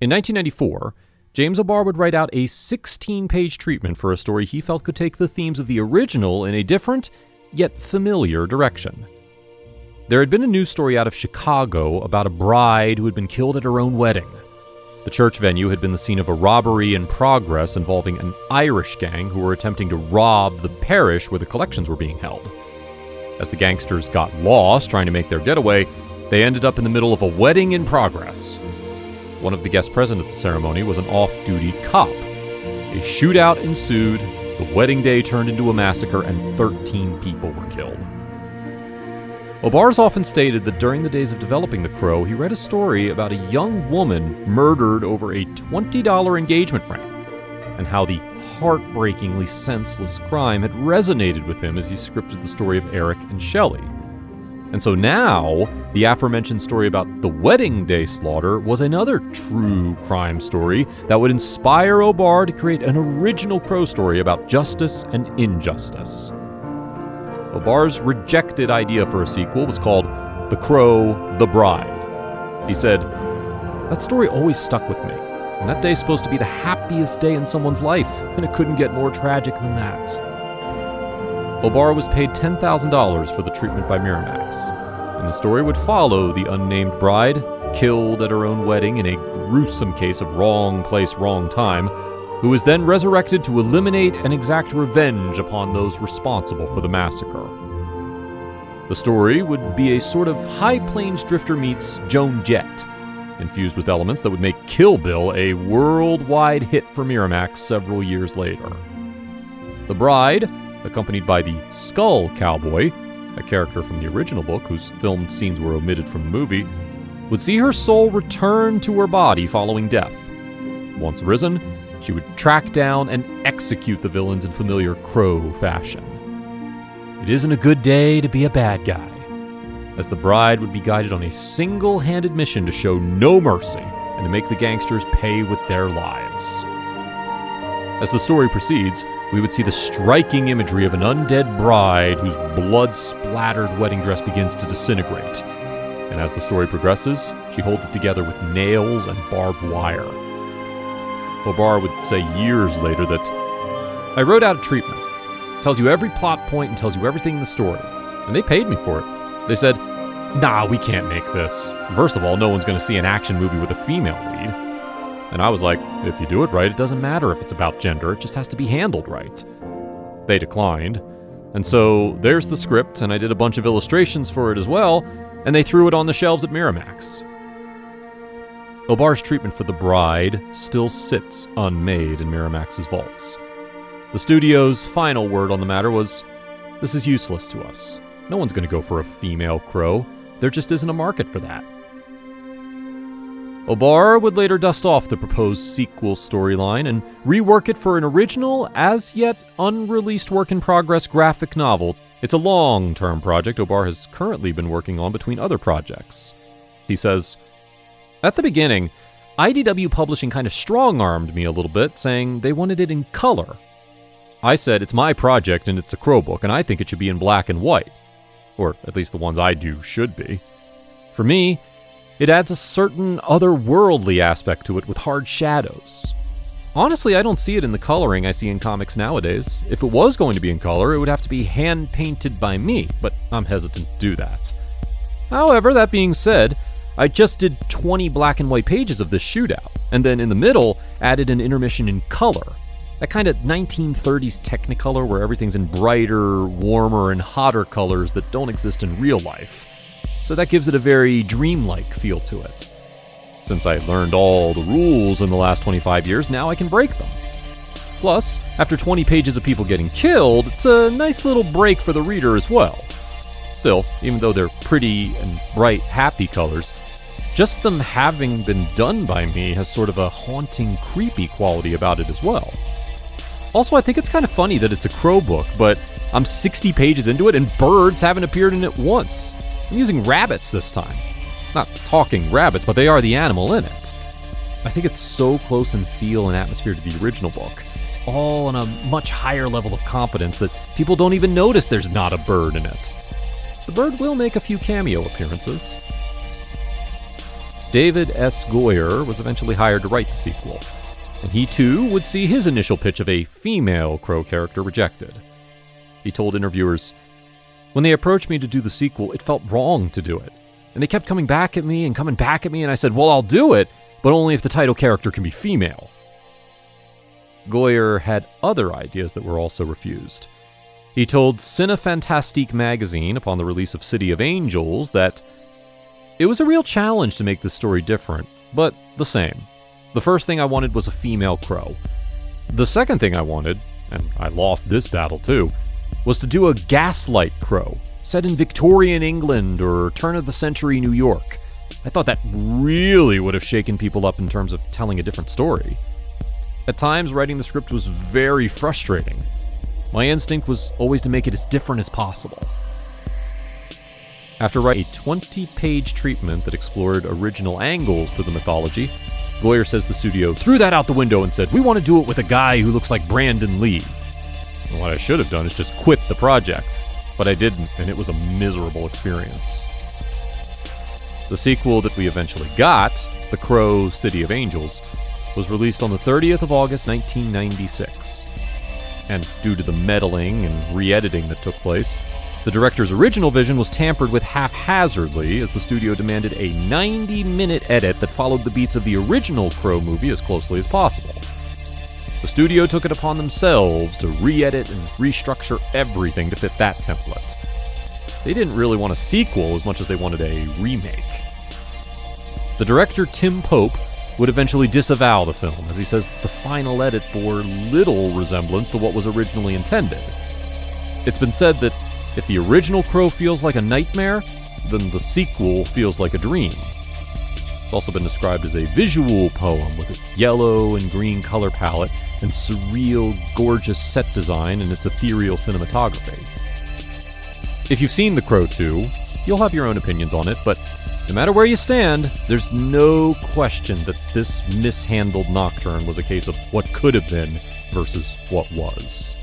In 1994, James O'Barr would write out a 16-page treatment for a story he felt could take the themes of the original in a different, yet familiar direction. There had been a news story out of Chicago about a bride who had been killed at her own wedding. The church venue had been the scene of a robbery in progress involving an Irish gang who were attempting to rob the parish where the collections were being held. As the gangsters got lost trying to make their getaway, they ended up in the middle of a wedding in progress. One of the guests present at the ceremony was an off-duty cop. A shootout ensued, the wedding day turned into a massacre, and 13 people were killed. O'Barr's often stated that during the days of developing The Crow, he read a story about a young woman murdered over a $20 engagement ring, and how the heartbreakingly senseless crime had resonated with him as he scripted the story of Eric and Shelley. And so now, the aforementioned story about the wedding day slaughter was another true crime story that would inspire O'Barr to create an original Crow story about justice and injustice. O'Barr's rejected idea for a sequel was called The Crow, the Bride. He said, "That story always stuck with me, and that day's supposed to be the happiest day in someone's life, and it couldn't get more tragic than that." O'Barr was paid $10,000 for the treatment by Miramax, and the story would follow the unnamed bride, killed at her own wedding in a gruesome case of wrong place, wrong time, who was then resurrected to eliminate and exact revenge upon those responsible for the massacre. The story would be a sort of High Plains Drifter meets Joan Jett, infused with elements that would make Kill Bill a worldwide hit for Miramax several years later. The bride, accompanied by the Skull Cowboy, a character from the original book whose filmed scenes were omitted from the movie, would see her soul return to her body following death. Once risen, she would track down and execute the villains in familiar Crow fashion. It isn't a good day to be a bad guy, as the bride would be guided on a single-handed mission to show no mercy and to make the gangsters pay with their lives. As the story proceeds, we would see the striking imagery of an undead bride whose blood-splattered wedding dress begins to disintegrate. And as the story progresses, she holds it together with nails and barbed wire. O'Barr would say years later that, "I wrote out a treatment. It tells you every plot point and tells you everything in the story. And they paid me for it. They said, 'Nah, we can't make this. First of all, no one's going to see an action movie with a female lead.' And I was like, if you do it right, it doesn't matter if it's about gender, it just has to be handled right." They declined. And so there's the script, and I did a bunch of illustrations for it as well, and they threw it on the shelves at Miramax. O'Barr's treatment for The Bride still sits unmade in Miramax's vaults. The studio's final word on the matter was, "This is useless to us. No one's going to go for a female Crow. There just isn't a market for that." O'Barr would later dust off the proposed sequel storyline and rework it for an original, as yet unreleased work-in-progress graphic novel. It's a long-term project O'Barr has currently been working on between other projects. He says, "At the beginning, IDW Publishing kind of strong-armed me a little bit, saying they wanted it in color. I said, it's my project and it's a Crow book, and I think it should be in black and white. Or at least the ones I do should be. For me, it adds a certain otherworldly aspect to it with hard shadows. Honestly, I don't see it in the coloring I see in comics nowadays. If it was going to be in color, it would have to be hand-painted by me, but I'm hesitant to do that. However, that being said, I just did 20 black and white pages of this shootout, and then in the middle, added an intermission in color. That kind of 1930s Technicolor where everything's in brighter, warmer, and hotter colors that don't exist in real life. So that gives it a very dreamlike feel to it. Since I learned all the rules in the last 25 years, now I can break them. Plus, after 20 pages of people getting killed, it's a nice little break for the reader as well. Still, even though they're pretty and bright, happy colors, just them having been done by me has sort of a haunting, creepy quality about it as well. Also, I think it's kind of funny that it's a Crow book, but I'm 60 pages into it and birds haven't appeared in it once. I'm using rabbits this time. Not talking rabbits, but they are the animal in it. I think it's so close in feel and atmosphere to the original book, all on a much higher level of competence that people don't even notice there's not a bird in it. The bird will make a few cameo appearances. David S. Goyer was eventually hired to write the sequel, and he too would see his initial pitch of a female Crow character rejected. He told interviewers, "When they approached me to do the sequel, it felt wrong to do it. And they kept coming back at me, and I said, well, I'll do it, but only if the title character can be female." Goyer had other ideas that were also refused. He told Cinefantastique magazine upon the release of City of Angels that it was a real challenge to make this story different, but the same. The first thing I wanted was a female Crow. The second thing I wanted, and I lost this battle too, was to do a gaslight Crow, set in Victorian England or turn-of-the-century New York. I thought that really would have shaken people up in terms of telling a different story. At times, writing the script was very frustrating. My instinct was always to make it as different as possible. After writing a 20-page treatment that explored original angles to the mythology, Goyer says the studio threw that out the window and said, "We want to do it with a guy who looks like Brandon Lee." And what I should have done is just quit the project, but I didn't, and it was a miserable experience. The sequel that we eventually got, The Crow City of Angels, was released on the 30th of August 1996. And due to the meddling and re-editing that took place, the director's original vision was tampered with haphazardly as the studio demanded a 90-minute edit that followed the beats of the original Crow movie as closely as possible. The studio took it upon themselves to re-edit and restructure everything to fit that template. They didn't really want a sequel as much as they wanted a remake. The director Tim Pope would eventually disavow the film, as he says the final edit bore little resemblance to what was originally intended. It's been said that if the original Crow feels like a nightmare, then the sequel feels like a dream. It's also been described as a visual poem with its yellow and green color palette and surreal, gorgeous set design and its ethereal cinematography. If you've seen The Crow 2, you'll have your own opinions on it, but no matter where you stand, there's no question that this mishandled Nocturne was a case of what could have been versus what was.